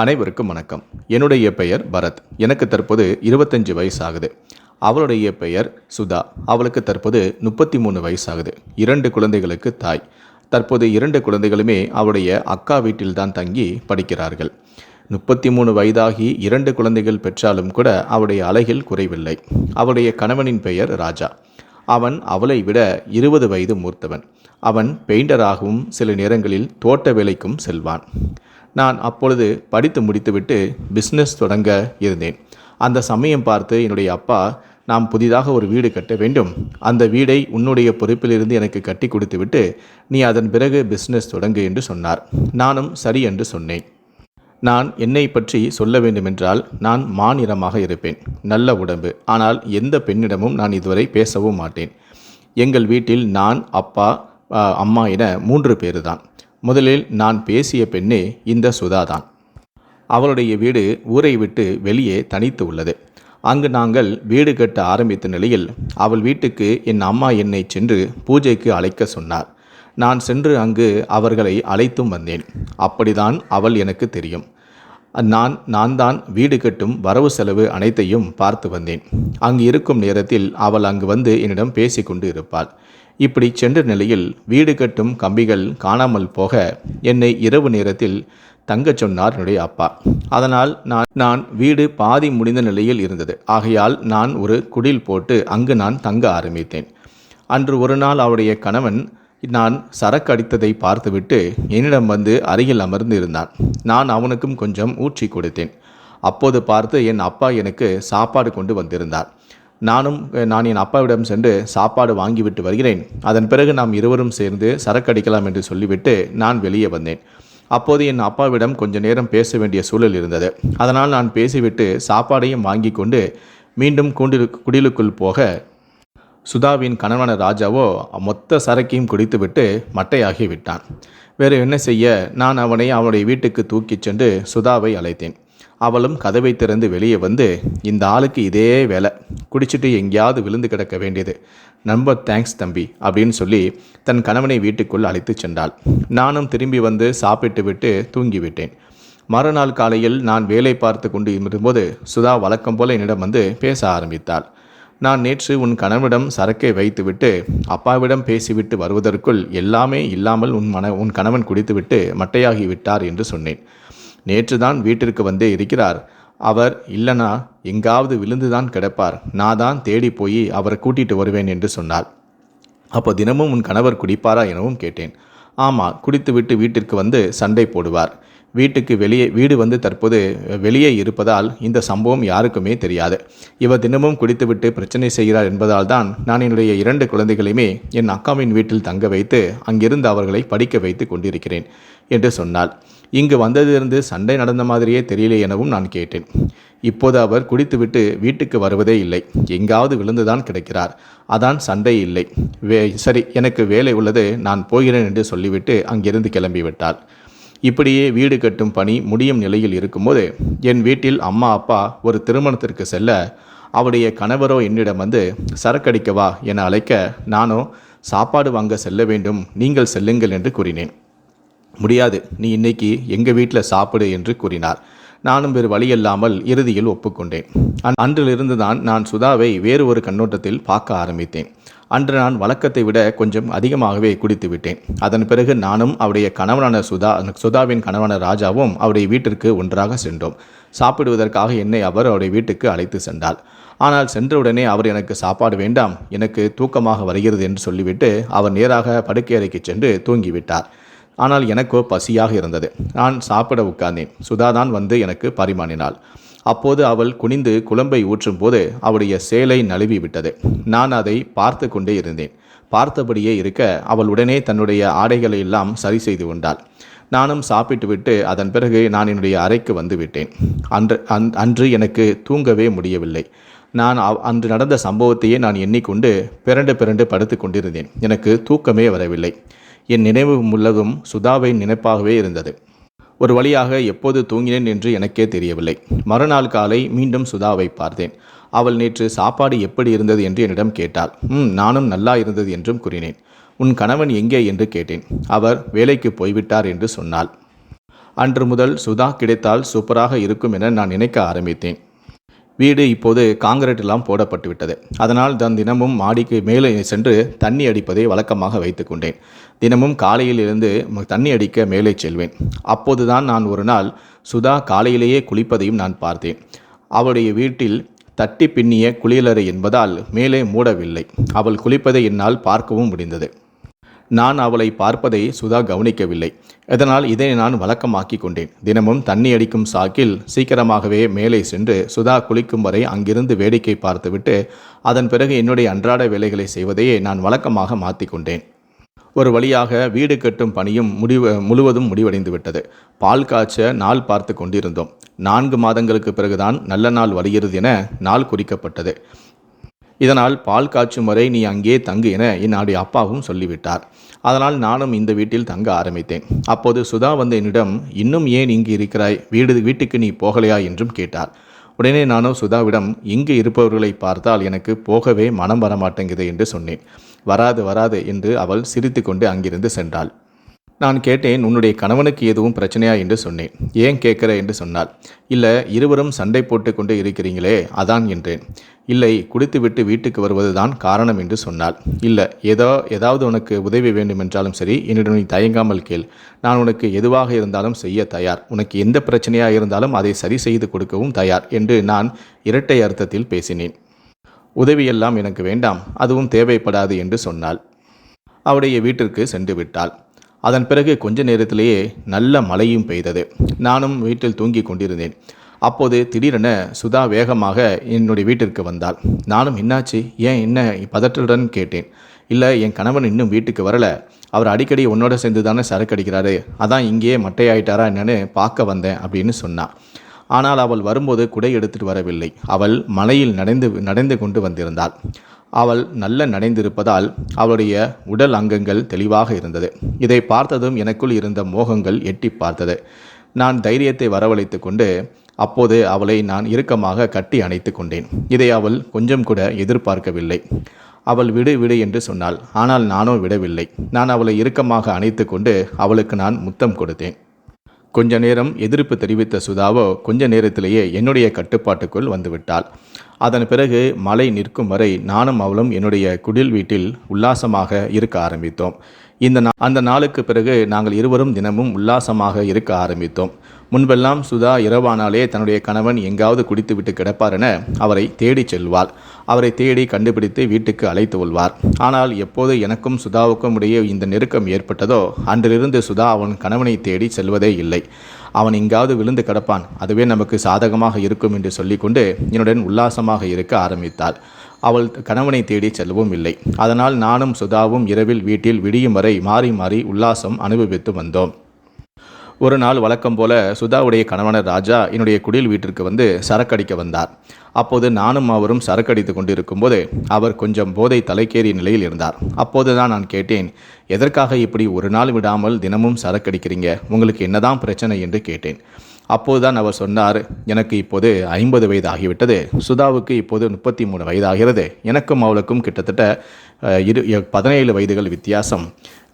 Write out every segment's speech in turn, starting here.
அனைவருக்கும் வணக்கம். என்னுடைய பெயர் பரத். எனக்கு தற்போது 25 வயசு ஆகுது. அவளுடைய பெயர் சுதா. அவளுக்கு தற்போது 33 வயசு ஆகுது. 2 குழந்தைகளுக்கு தாய். தற்போது 2 குழந்தைகளுமே அவளுடைய அக்கா வீட்டில்தான் தங்கி படிக்கிறார்கள். 33 வயதாகி 2 குழந்தைகள் பெற்றாலும் கூட அவளுடைய அழகில் குறைவில்லை. அவளுடைய கணவனின் பெயர் ராஜா. அவன் அவளை விட 20 வயது மூத்தவன். அவன் பெயிண்டராகவும் சில நேரங்களில் தோட்ட வேலைக்கும் செல்வான். நான் அப்பொழுது படித்து முடித்துவிட்டு பிஸ்னஸ் தொடங்க இருந்தேன். அந்த சமயம் பார்த்து என்னுடைய அப்பா, நாம் புதிதாக ஒரு வீடு கட்ட வேண்டும், அந்த வீடை உன்னுடைய பொறுப்பிலிருந்து எனக்கு கட்டி கொடுத்துவிட்டு நீ அதன் பிறகு பிஸ்னஸ் தொடங்கு என்று சொன்னார். நானும் சரி என்று சொன்னேன். நான் என்னை பற்றி சொல்ல வேண்டுமென்றால் நான் மாநிறமாக இருப்பேன், நல்ல உடம்பு. ஆனால் எந்த பெண்ணிடமும் நான் இதுவரை பேசவும் மாட்டேன். எங்கள் வீட்டில் நான், அப்பா, அம்மா என 3 பேர் தான். முதலில் நான் பேசிய பெண்ணே இந்த சுதா தான். அவளுடைய வீடு ஊரை விட்டு வெளியே தனித்து உள்ளது. அங்கு நாங்கள் வீடு கட்ட ஆரம்பித்த நிலையில் அவள் வீட்டுக்கு என் அம்மா என்னை சென்று பூஜைக்கு அழைக்க சொன்னார். நான் சென்று அங்கு அவர்களை அழைத்தும் வந்தேன். அப்படிதான் அவள் எனக்கு தெரியும். நான் தான் வீடு கட்டும் வரவு செலவு அனைத்தையும் பார்த்து வந்தேன். அங்கு இருக்கும் நேரத்தில் அவள் அங்கு வந்து என்னிடம் பேசிக்கொண்டு இருப்பாள். இப்படி சென்ற நிலையில் வீடு கட்டும் கம்பிகள் காணாமல் போக என்னை இரவு நேரத்தில் தங்கச் சொன்னார் என்னுடைய அப்பா. அதனால் நான் வீடு பாதி முடிந்த நிலையில் இருந்தது. ஆகையால் நான் ஒரு குடில் போட்டு அங்கு நான் தங்க ஆரம்பித்தேன். அன்று ஒரு நாள் அவருடைய கணவன் நான் சரக்கு அடித்ததை பார்த்துவிட்டு என்னிடம் வந்து அருகில் அமர்ந்து இருந்தான். நான் அவனுக்கும் கொஞ்சம் ஊற்றி கொடுத்தேன். அப்போது பார்த்து என் அப்பா எனக்கு சாப்பாடு கொண்டு வந்திருந்தார். நான் என் அப்பாவிடம் சென்று சாப்பாடு வாங்கிவிட்டு வருகிறேன், அதன் பிறகு நாம் இருவரும் சேர்ந்து சரக்கு அடிக்கலாம் என்று சொல்லிவிட்டு நான் வெளியே வந்தேன். அப்போது என் அப்பாவிடம் கொஞ்ச நேரம் பேச வேண்டிய சூழல் இருந்தது. அதனால் நான் பேசிவிட்டு சாப்பாடையும் வாங்கி கொண்டு மீண்டும் குடிலுக்குள் போக சுதாவின் கணவன ராஜாவோ மொத்த சரக்கையும் குடித்துவிட்டு மட்டையாகி விட்டான். வேறு என்ன செய்ய, நான் அவனை அவனுடைய வீட்டுக்கு தூக்கிச் சென்று சுதாவை அழைத்தேன். அவளும் கதவை திறந்து வெளியே வந்து, இந்த ஆளுக்கு இதே வேலை, குடிச்சிட்டு எங்கேயாவது விழுந்து கிடக்க வேண்டியது, ரொம்ப தேங்க்ஸ் தம்பி அப்படின்னு சொல்லி தன் கணவனை வீட்டுக்குள் அழைத்து சென்றாள். நானும் திரும்பி வந்து சாப்பிட்டு விட்டு தூங்கிவிட்டேன். மறுநாள் காலையில் நான் வேலை பார்த்து கொண்டு இருக்கும்போது சுதா வழக்கம் போல என்னிடம் வந்து பேச ஆரம்பித்தாள். நான் நேற்று உன் கணவனிடம் சரக்கை வைத்துவிட்டு அப்பாவிடம் பேசிவிட்டு வருவதற்குள் எல்லாமே இல்லாமல் உன் கணவன் குடித்துவிட்டு மட்டையாகி விட்டார் என்று சொன்னேன். நேற்று தான் வீட்டிற்கு வந்தே இருக்கிறார். அவர் இல்லைனா எங்காவது விழுந்துதான் கிடப்பார். நான் தான் தேடி போய் அவரை கூட்டிட்டு வருவேன் என்று சொன்னாள். அப்போ தினமும் உன் கணவர் குடிப்பாரா எனவும் கேட்டேன். ஆமாம், குடித்துவிட்டு வீட்டிற்கு வந்து சண்டை போடுவார். வீடு வந்து தற்போது வெளியே இருப்பதால் இந்த சம்பவம் யாருக்குமே தெரியாது. இவர் தினமும் குடித்துவிட்டு பிரச்சனை செய்கிறார் என்பதால் தான் நான் என்னுடைய 2 குழந்தைகளையுமே என் அக்காவின் வீட்டில் தங்க வைத்து அங்கிருந்து அவர்களை படிக்க வைத்து கொண்டிருக்கிறேன் என்று சொன்னாள். இங்கு வந்ததிலிருந்து சண்டை நடந்த மாதிரியே தெரியல எனவும் நான் கேட்டேன். இப்போது அவர் குடித்துவிட்டு வீட்டுக்கு வருவதே இல்லை, எங்காவது விழுந்துதான் கிடக்கிறார், அதான் சண்டை இல்லை. சரி, எனக்கு வேலை உள்ளது, நான் போகிறேன் என்று சொல்லிவிட்டு அங்கிருந்து கிளம்பிவிட்டாள். இப்படியே வீடு கட்டும் பணி முடியும் நிலையில் இருக்கும்போது என் வீட்டில் அம்மா அப்பா ஒரு திருமணத்திற்கு செல்ல அவருடைய கணவரோ என்னிடம் வந்து சரக்கடிக்கவா என அழைக்க, நானோ சாப்பாடு வாங்க செல்ல வேண்டும், நீங்கள் செல்லுங்கள் என்று கூறினேன். முடியாது, நீ இன்னைக்கு எங்கள் வீட்டில் சாப்பிடு என்று கூறினார். நானும் வேறு வழியில்லாமல் இறுதியில் ஒப்புக்கொண்டேன். அன்றிலிருந்து தான் நான் சுதாவை வேறு ஒரு கண்ணோட்டத்தில் பார்க்க ஆரம்பித்தேன். அன்று நான் வழக்கத்தை விட கொஞ்சம் அதிகமாகவே குடித்து விட்டேன். அதன் பிறகு நானும் அவருடைய கணவனான சுதாவின் கணவனான ராஜாவும் அவருடைய வீட்டிற்கு ஒன்றாக சென்றோம். சாப்பிடுவதற்காக என்னை அவருடைய வீட்டுக்கு அழைத்து சென்றாள். ஆனால் சென்றவுடனே அவர் எனக்கு சாப்பாடு வேண்டாம், எனக்கு தூக்கமாக வருகிறது என்று சொல்லிவிட்டு அவர் நேராக படுக்கை அறைக்கு சென்று தூங்கிவிட்டார். ஆனால் எனக்கோ பசியாக இருந்தது. நான் சாப்பிட உட்கார்ந்தேன். சுதாதான் வந்து எனக்கு பரிமாறினாள். அப்போது அவள் குனிந்து குழம்பை ஊற்றும் போது அவளுடைய சேலை நழுவி விட்டது. நான் அதை பார்த்து கொண்டே இருந்தேன். பார்த்தபடியே இருக்க அவள் உடனே தன்னுடைய ஆடைகளை எல்லாம் சரி செய்து கொண்டாள். நானும் சாப்பிட்டு விட்டு அதன் பிறகு நான் என்னுடைய அறைக்கு வந்து விட்டேன். அன்று எனக்கு தூங்கவே முடியவில்லை. நான் அன்று நடந்த சம்பவத்தையே நான் எண்ணிக்கொண்டு பிறண்டு படுத்து கொண்டிருந்தேன். எனக்கு தூக்கமே வரவில்லை. என் நினைவு முழுவதும் சுதாவின் நினைப்பாகவே இருந்தது. ஒரு வழியாக எப்போது தூங்கினேன் என்று எனக்கே தெரியவில்லை. மறுநாள் காலை மீண்டும் சுதாவை பார்த்தேன். அவள் நேற்று சாப்பாடு எப்படி இருந்தது என்று என்னிடம் கேட்டாள். நானும் நல்லா இருந்தது என்றும் கூறினேன். உன் கணவன் எங்கே என்று கேட்டேன். அவர் வேலைக்கு போய்விட்டார் என்று சொன்னாள். அன்று முதல் சுதா கிடைத்தால் சூப்பராக இருக்கும் என நான் நினைக்க ஆரம்பித்தேன். வீடு இப்போது காங்கிரீட் எல்லாம் போடப்பட்டு விட்டது. அதனால் தான் தினமும் மாடிக்கு மேலே சென்று தண்ணி அடிப்பதை வழக்கமாக வைத்து கொண்டேன். தினமும் காலையில் இருந்து தண்ணி அடிக்க மேலே செல்வேன். அப்போதுதான் நான் ஒரு நாள் சுதா காலையிலேயே குளிப்பதையும் நான் பார்த்தேன். அவளுடைய வீட்டில் தட்டி பின்னிய குளியலறை என்பதால் மேலே மூடவில்லை. அவள் குளிப்பதை என்னால் பார்க்கவும் முடிந்தது. நான் அவளை பார்ப்பதை சுதா கவனிக்கவில்லை. இதனால் இதை நான் வழக்கமாக்கி கொண்டேன். தினமும் தண்ணி அடிக்கும் சாக்கில் சீக்கிரமாகவே மேலே சென்று சுதா குளிக்கும் வரை அங்கிருந்து வேடிக்கை பார்த்துவிட்டு அதன் பிறகு என்னுடைய அன்றாட வேலைகளை செய்வதையே நான் வழக்கமாக மாற்றிக்கொண்டேன். ஒரு வழியாக வீடு கட்டும் பணியும் முழுவதும் முடிவடைந்து விட்டது. பால் காய்ச்ச நாள் பார்த்து கொண்டிருந்தோம். 4 மாதங்களுக்கு பிறகுதான் நல்ல நாள் வருகிறது என நாள் குறிக்கப்பட்டது. இதனால் பால் காய்ச்சும் வரை நீ அங்கே தங்கு என என்னுடைய அப்பாவும் சொல்லிவிட்டார். அதனால் நானும் இந்த வீட்டில் தங்க ஆரம்பித்தேன். அப்போது சுதா வந்து என்னிடம், இன்னும் ஏன் இங்கு இருக்கிறாய், வீட்டுக்கு நீ போகலையா என்றும் கேட்டார். உடனே நானும் சுதாவிடம், இங்கு இருப்பவர்களை பார்த்தால் எனக்கு போகவே மனம் வரமாட்டேங்குது என்று சொன்னேன். வராது என்று அவள் சிரித்து கொண்டு அங்கிருந்து சென்றாள். நான் கேட்டேன், உன்னுடைய கணவனுக்கு எதுவும் பிரச்சனையா என்று சொன்னேன். ஏன் கேட்குற என்று சொன்னாள். இல்லை, இருவரும் சண்டை போட்டு கொண்டு இருக்கிறீங்களே அதான் என்றேன். இல்லை, குடித்துவிட்டு வீட்டுக்கு வருவது தான் காரணம் என்று சொன்னாள். இல்லை, ஏதாவது உனக்கு உதவி வேண்டுமென்றாலும் சரி, என்னிடம் நீ தயங்காமல் கேள். நான் உனக்கு எதுவாக இருந்தாலும் செய்ய தயார். உனக்கு எந்த பிரச்சனையாக இருந்தாலும் அதை சரி செய்து கொடுக்கவும் தயார் என்று நான் இரட்டை அர்த்தத்தில் பேசினேன். உதவியெல்லாம் எனக்கு வேண்டாம், அதுவும் தேவைப்படாது என்று சொன்னாள். அவருடைய வீட்டிற்கு சென்று விட்டாள். அதன் பிறகு கொஞ்ச நேரத்திலேயே நல்ல மழையும் பெய்தது. நானும் வீட்டில் தூங்கி கொண்டிருந்தேன். அப்போது திடீரென சுதா வேகமாக என்னுடைய வீட்டிற்கு வந்தாள். நானும் என்னாச்சு, ஏன் என்ன பதற்றத்துடன் கேட்டேன். இல்லை, என் கணவன் இன்னும் வீட்டுக்கு வரலை. அவர் அடிக்கடி உன்னோட சேர்ந்து தானே சரக்கு அடிக்கிறாரு, அதான் இங்கேயே மட்டையாயிட்டாரா என்னன்னு பார்க்க வந்தேன் அப்படின்னு சொன்னாள். ஆனால் அவள் வரும்போது குடை எடுத்துட்டு வரவில்லை. அவள் மலையில் நடந்து கொண்டு வந்திருந்தாள். அவள் நல்ல நனைந்திருப்பதால் அவளுடைய உடல் அங்கங்கள் தெளிவாக இருந்தது. இதை பார்த்ததும் எனக்குள் இருந்த மோகங்கள் எட்டி பார்த்தது. நான் தைரியத்தை வரவழைத்து கொண்டு அப்போது அவளை நான் இறுக்கமாக கட்டி அணைத்து கொண்டேன். இதை அவள் கொஞ்சம் கூட எதிர்பார்க்கவில்லை. அவள் விடு என்று சொன்னாள். ஆனால் நானோ விடவில்லை. நான் அவளை இறுக்கமாக அணைத்து கொண்டு அவளுக்கு நான் முத்தம் கொடுத்தேன். கொஞ்ச நேரம் எதிர்ப்பு தெரிவித்த சுதாவோ கொஞ்ச நேரத்திலேயே என்னுடைய கட்டுப்பாட்டுக்குள் வந்துவிட்டாள். அதன் பிறகு மழை நிற்கும் வரை நானும் அவளும் என்னுடைய குடில் வீட்டில் உல்லாசமாக இருக்க ஆரம்பித்தோம். அந்த நாளுக்கு பிறகு நாங்கள் இருவரும் தினமும் உல்லாசமாக இருக்க ஆரம்பித்தோம். முன்பெல்லாம் சுதா இரவானாலே தன்னுடைய கணவன் எங்காவது குடித்துவிட்டு கிடப்பார் என அவரை தேடி செல்வாள். அவரை தேடி கண்டுபிடித்து வீட்டுக்கு அழைத்து கொள்வார். ஆனால் எப்போது எனக்கும் சுதாவுக்கும் இடையே இந்த நெருக்கம் ஏற்பட்டதோ அன்றிலிருந்து சுதா அவன் கணவனை தேடி செல்வதே இல்லை. அவன் எங்காவது விழுந்து கிடப்பான், அதுவே நமக்கு சாதகமாக இருக்கும் என்று சொல்லிக்கொண்டு என்னுடன் உல்லாசமாக இருக்க ஆரம்பித்தாள். அவள் கணவனை தேடி செல்லவும் இல்லை. அதனால் நானும் சுதாவும் இரவில் வீட்டில் விடியும் வரை மாறி மாறி உல்லாசம் அனுபவித்து வந்தோம். ஒரு நாள் வழக்கம் போல சுதாவுடைய கணவனர் ராஜா என்னுடைய குடில் வீட்டிற்கு வந்து சரக்கடிக்க வந்தார். அப்போது நானும் அவரும் சரக்கடித்து கொண்டிருக்கும்போது அவர் கொஞ்சம் போதை தலைக்கேறிய நிலையில் இருந்தார். அப்போது தான் நான் கேட்டேன், எதற்காக இப்படி ஒரு நாள் விடாமல் தினமும் சரக்கடிக்கிறீங்க, உங்களுக்கு என்னதான் பிரச்சனை என்று கேட்டேன். அப்போதுதான் அவர் சொன்னார், எனக்கு இப்போது 50 வயது ஆகிவிட்டது, சுதாவுக்கு இப்போது 33 வயதாகிறது, எனக்கும் அவளுக்கும் கிட்டத்தட்ட 17 வயதுகள் வித்தியாசம்.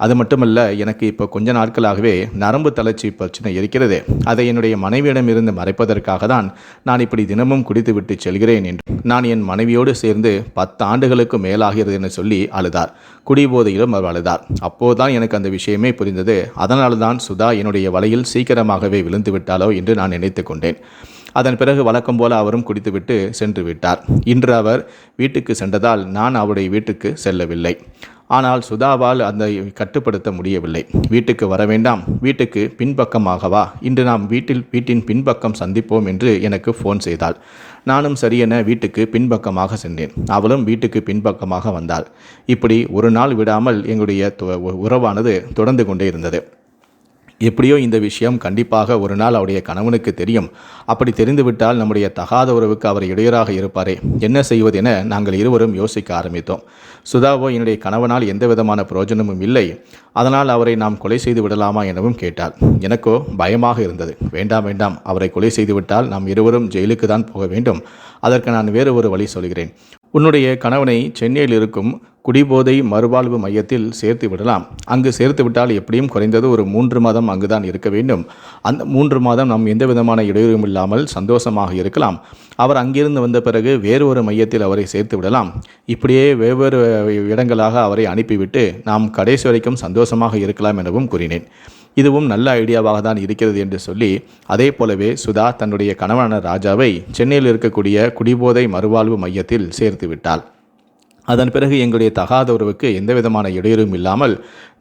அது மட்டுமல்ல, எனக்கு இப்போ கொஞ்ச நாட்களாகவே நரம்பு தளர்ச்சி பிரச்சனை இருக்கிறது. அதை என்னுடைய மனைவியிடமிருந்து மறைப்பதற்காக தான் நான் இப்படி தினமும் குடித்துவிட்டு செல்கிறேன் என்று நான் என் மனைவியோடு சேர்ந்து 10 ஆண்டுகளுக்கு மேலாகிறது என சொல்லி அழுதார். குடிபோதையிலும் அவர் அழுதார். அப்போதுதான் எனக்கு அந்த விஷயமே புரிந்தது. அதனால தான் சுதா என்னுடைய வலையில் சீக்கிரமாகவே விழுந்து விட்டாலோ என்று நான் நினைத்து கொண்டேன். அதன் பிறகு வழக்கம் போல அவரும் குடித்துவிட்டு சென்று விட்டார். இன்று அவர் வீட்டுக்கு சென்றதால் நான் அவருடைய வீட்டுக்கு செல்லவில்லை. ஆனால் சுதாவால் அந்த கட்டுப்படுத்த முடியவில்லை. வீட்டுக்கு வர வேண்டாம், வீட்டுக்கு பின்பக்கமாகவா, இன்று நாம் வீட்டின் பின்பக்கம் சந்திப்போம் என்று எனக்கு ஃபோன் செய்தாள். நானும் சரியென வீட்டுக்கு பின்பக்கமாக சென்றேன். அவளும் வீட்டுக்கு பின்பக்கமாக வந்தாள். இப்படி ஒரு நாள் விடாமல் எங்களுடைய உறவானது தொடர்ந்து கொண்டே இருந்தது. எப்படியோ இந்த விஷயம் கண்டிப்பாக ஒரு நாள் அவருடைய கணவனுக்கு தெரியும். அப்படி தெரிந்துவிட்டால் நம்முடைய தகாத உறவுக்கு அவர் இடையூறாக இருப்பாரே, என்ன செய்வது என நாங்கள் இருவரும் யோசிக்க ஆரம்பித்தோம். சுதாவோ என்னுடைய கணவனால் எந்த விதமான பிரயோஜனமும் இல்லை, அதனால் அவரை நாம் கொலை செய்து விடலாமா எனவும் கேட்டாள். எனக்கோ பயமாக இருந்தது. வேண்டாம், அவரை கொலை செய்துவிட்டால் நாம் இருவரும் ஜெயிலுக்கு தான் போக வேண்டும். அதற்கு நான் வேறு ஒரு வழி சொல்கிறேன். உன்னுடைய கணவனை சென்னையில் இருக்கும் குடிபோதை மறுவாழ்வு மையத்தில் சேர்த்து விடலாம். அங்கு சேர்த்து விட்டால் எப்படியும் குறைந்தது ஒரு 3 மாதம் அங்குதான் இருக்க வேண்டும். அந்த 3 மாதம் நாம் எந்த விதமான இடையூறும் இல்லாமல் சந்தோஷமாக இருக்கலாம். அவர் அங்கிருந்து வந்த பிறகு வேறு ஒரு மையத்தில் அவரை சேர்த்து விடலாம். இப்படியே வெவ்வேறு இடங்களாக அவரை அனுப்பிவிட்டு நாம் கடைசி வரைக்கும் சந்தோஷமாக இருக்கலாம் எனவும் கூறினேன். இதுவும் நல்ல ஐடியாவாக தான் இருக்கிறது என்று சொல்லி, அதே போலவே சுதா தன்னுடைய கணவனான ராஜாவை சென்னையில் இருக்கக்கூடிய குடிபோதை மறுவாழ்வு மையத்தில் சேர்த்து விட்டாள். அதன் பிறகு எங்களுடைய தகாத உறவுக்கு எந்த விதமான இடையூறும் இல்லாமல்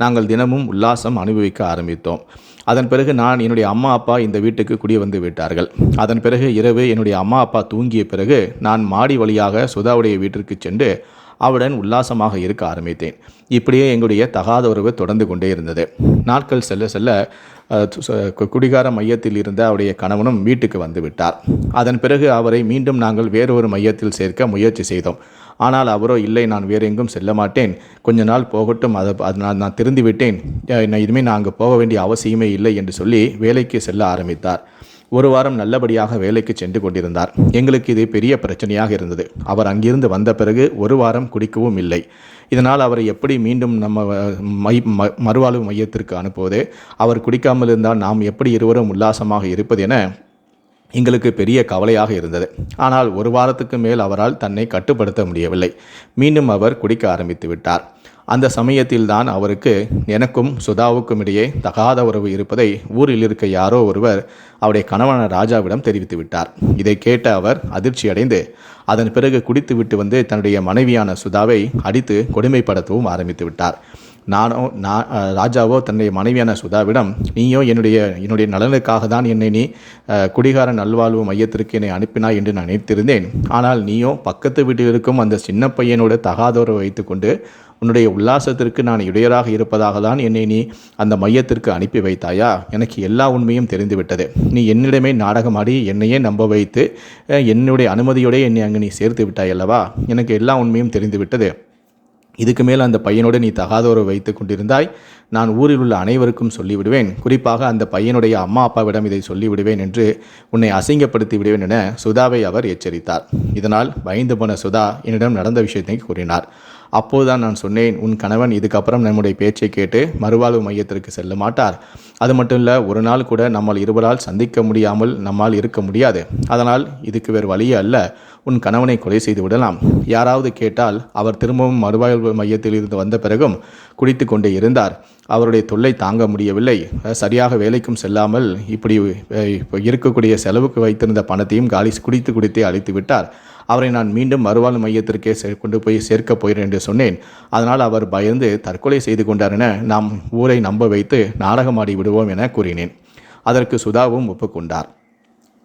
நாங்கள் தினமும் உல்லாசம் அனுபவிக்க ஆரம்பித்தோம். அதன் பிறகு என்னுடைய அம்மா அப்பா இந்த வீட்டுக்கு குடி வந்து விட்டார்கள். அதன் பிறகு இரவு என்னுடைய அம்மா அப்பா தூங்கிய பிறகு நான் மாடி வழியாக சுதாவுடைய வீட்டிற்கு சென்று அவளுடன் உல்லாசமாக இருக்க ஆரம்பித்தேன். இப்படியே எங்களுடைய தகாத உறவு தொடர்ந்து கொண்டே இருந்தது. நாட்கள் செல்ல செல்ல குடிகார மையத்தில் இருந்த அவருடைய கணவனும் வீட்டுக்கு வந்து விட்டார். அதன் பிறகு அவரை மீண்டும் நாங்கள் வேறொரு மையத்தில் சேர்க்க முயற்சி செய்தோம். ஆனால் அவரோ இல்லை, நான் வேறு எங்கும் செல்ல மாட்டேன், கொஞ்ச நாள் போகட்டும், நான் திருந்தி விட்டேன், இனிமேல் நான் அங்கே போக வேண்டிய அவசியமே இல்லை என்று சொல்லி வேலைக்கு செல்ல ஆரம்பித்தார். ஒரு வாரம் நல்லபடியாக வேலைக்கு சென்று கொண்டிருந்தார். எங்களுக்கு இது பெரிய பிரச்சனையாக இருந்தது. அவர் அங்கிருந்து வந்த பிறகு ஒரு வாரம் குடிக்கவும் இல்லை. இதனால் அவரை எப்படி மீண்டும் நம்ம மறுவாழ்வு மையத்திற்கு அனுப்புவது, அவர் குடிக்காமல் இருந்தால் நாம் எப்படி இருவரும் உல்லாசமாக இருப்பது என எங்களுக்கு பெரிய கவலையாக இருந்தது. ஆனால் ஒரு வாரத்துக்கு மேல் அவரால் தன்னை கட்டுப்படுத்த முடியவில்லை. மீண்டும் அவர் குடிக்க ஆரம்பித்து விட்டார். அந்த சமயத்தில்தான் அவருக்கு எனக்கும் சுதாவுக்கும் இடையே தகாத உறவு இருப்பதை ஊரில் இருக்க யாரோ ஒருவர் அவருடைய கணவனான ராஜாவிடம் தெரிவித்து விட்டார். இதை கேட்ட அவர் அதிர்ச்சி அடைந்து அதன் பிறகு குடித்துவிட்டு வந்து தன்னுடைய மனைவியான சுதாவை அடித்து கொடுமைப்படுத்தவும் ஆரம்பித்து விட்டார். ராஜாவோ தன்னுடைய மனைவியான சுதாவிடம், நீயோ என்னுடைய நலனுக்காக தான் நீ குடிகார நல்வாழ்வு மையத்திற்கு என்னை அனுப்பினாய் என்று நான் நினைத்திருந்தேன். ஆனால் நீயோ பக்கத்து வீட்டில் இருக்கும் அந்த சின்ன பையனோட தகாதோரை வைத்துக்கொண்டு உன்னுடைய உல்லாசத்திற்கு நான் இடையராக இருப்பதாக தான் என்னை நீ அந்த மையத்திற்கு அனுப்பி வைத்தாயா? எனக்கு எல்லா உண்மையும் தெரிந்துவிட்டது. நீ என்னிடமே நாடகமாடி என்னையே நம்ப வைத்து என்னுடைய அனுமதியோடு என்னை அங்கு நீ சேர்த்து விட்டாய் அல்லவா? எனக்கு எல்லா உண்மையும் தெரிந்துவிட்டது. இதுக்கு மேல் அந்த பையனோடு நீ தகாதோரை வைத்து கொண்டிருந்தாய். நான் ஊரில் உள்ள அனைவருக்கும் சொல்லிவிடுவேன். குறிப்பாக அந்த பையனுடைய அம்மா அப்பாவிடம் இதை சொல்லிவிடுவேன் என்று உன்னை அசிங்கப்படுத்தி விடுவேன் என சுதாவை அவர் எச்சரித்தார். இதனால் பயந்து போன சுதா என்னிடம் நடந்த விஷயத்தை கூறினார். அப்போதுதான் நான் சொன்னேன், உன் கணவன் இதுக்கப்புறம் நம்முடைய பேச்சை கேட்டு மறுவாழ்வு மையத்திற்கு செல்ல மாட்டார். அது மட்டும் இல்லை, ஒரு நாள் கூட நம்மால் இருவரால் சந்திக்க முடியாமல் நம்மால் இருக்க முடியாது. அதனால் இதுக்கு வேறு வழியே அல்ல, உன் கணவனை கொலை செய்து விடலாம். யாராவது கேட்டால் அவர் திரும்பவும் மறுவாழ்வு மையத்தில் இருந்து வந்த பிறகும் குடித்து கொண்டே இருந்தார். அவருடைய தொல்லை தாங்க முடியவில்லை. சரியாக வேலைக்கும் செல்லாமல் இப்படி இருக்கக்கூடிய செலவுக்கு வைத்திருந்த பணத்தையும் குடித்தே அழித்து விட்டார். அவரை நான் மீண்டும் மறுவாழ்வு மையத்திற்கே கொண்டு போய் சேர்க்கப் போகிறேன் என்று சொன்னேன். அதனால் அவர் பயந்து தற்கொலை செய்து கொண்டார் என நாம் ஊரை நம்ப வைத்து நாடகமாடி விடுவோம் என கூறினேன். அதற்கு சுதாவும் ஒப்புக்கொண்டார்.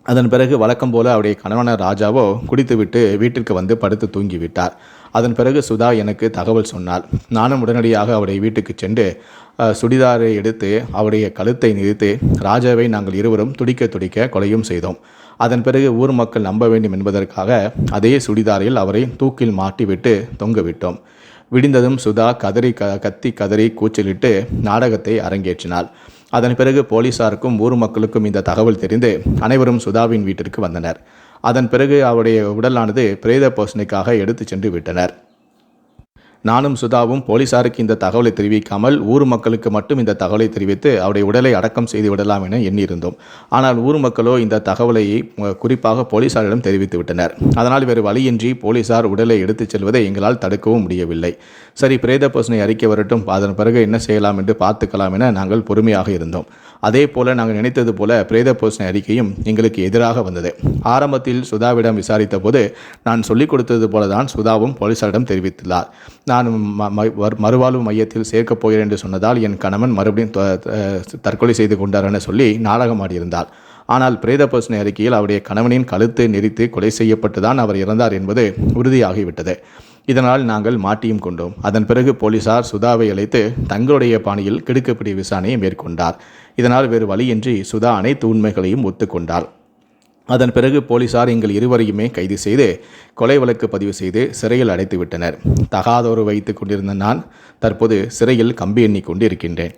அதன் பிறகு வழக்கம் போல அவருடைய கணவனான ராஜாவோ குடித்துவிட்டு வீட்டிற்கு வந்து படுத்து தூங்கிவிட்டார். அதன் பிறகு சுதா எனக்கு தகவல் சொன்னாள். நானும் உடனடியாக அவருடைய வீட்டுக்கு சென்று சுடிதாரை எடுத்து அவருடைய கழுத்தை நிறுத்தி ராஜாவை நாங்கள் இருவரும் துடிக்க துடிக்க கொலையும் செய்தோம். அதன் பிறகு ஊர் மக்கள் நம்ப வேண்டும் என்பதற்காக அதே சுடிதாரில் அவரை தூக்கில் மாட்டிவிட்டு தொங்கவிட்டோம். விடிந்ததும் சுதா கத்தி கதறி கூச்சலிட்டு நாடகத்தை அரங்கேற்றினாள். அதன் பிறகு போலீசாருக்கும் ஊர் மக்களுக்கும் இந்த தகவல் தெரிந்து அனைவரும் சுதாவின் வீட்டிற்கு வந்தனர். அதன் பிறகு அவருடைய உடலானது பிரேத பரிசோதனைக்காக எடுத்து சென்று விட்டனர். நானும் சுதாவும் போலீசாருக்கு இந்த தகவலை தெரிவிக்காமல் ஊர் மக்களுக்கு மட்டும் இந்த தகவலை தெரிவித்து அவருடைய உடலை அடக்கம் செய்து விடலாம் என எண்ணியிருந்தோம். ஆனால் ஊர் மக்களோ இந்த தகவலை குறிப்பாக போலீசாரிடம் தெரிவித்து விட்டனர். அதனால் வேறு வழியின்றி போலீசார் உடலை எடுத்துச் செல்வதை எங்களால் தடுக்கவும் முடியவில்லை. சரி, பிரேத பரிசோதனை அறிக்கை வரட்டும், அதன் பிறகு என்ன செய்யலாம் என்று பார்த்துக்கலாம் என நாங்கள் பொறுமையாக இருந்தோம். அதே போல நாங்கள் நினைத்தது போல பிரேத பரிசோதனை அறிக்கையும் எங்களுக்கு எதிராக வந்தது. ஆரம்பத்தில் சுதாவிடம் விசாரித்த போது நான் சொல்லிக் கொடுத்தது போலதான் சுதாவும் போலீசாரிடம் தெரிவித்துள்ளார். நான் மறுவாழ்வு மையத்தில் சேர்க்கப் போகிறேன் என்று சொன்னதால் என் கணவன் மறுபடியும் தற்கொலை செய்து கொண்டார் என சொல்லி நாடகமாடியிருந்தார். ஆனால் பிரேத பரிசோதனை அறிக்கையில் அவருடைய கணவனின் கழுத்தை நெரித்து கொலை செய்யப்பட்டுதான் அவர் இறந்தார் என்பது உறுதியாகிவிட்டது. இதனால் நாங்கள் மாட்டியும் கொண்டோம். அதன் பிறகு போலீசார் சுதாவை அழைத்து தங்களுடைய பாணியில் கிடுக்குப்பிடி விசாரணையை மேற்கொண்டார். இதனால் வேறு வழியின்றி சுதா அனைத்து உண்மைகளையும் ஒத்துக்கொண்டார். அதன் பிறகு போலீசார் எங்கள் இருவரையுமே கைது செய்து கொலை வழக்கு பதிவு செய்து சிறையில் அடைத்து விட்டனர். தகாதோறு வைத்து கொண்டிருந்த நான் தற்போது சிறையில் கம்பி எண்ணிக் கொண்டு இருக்கின்றேன்.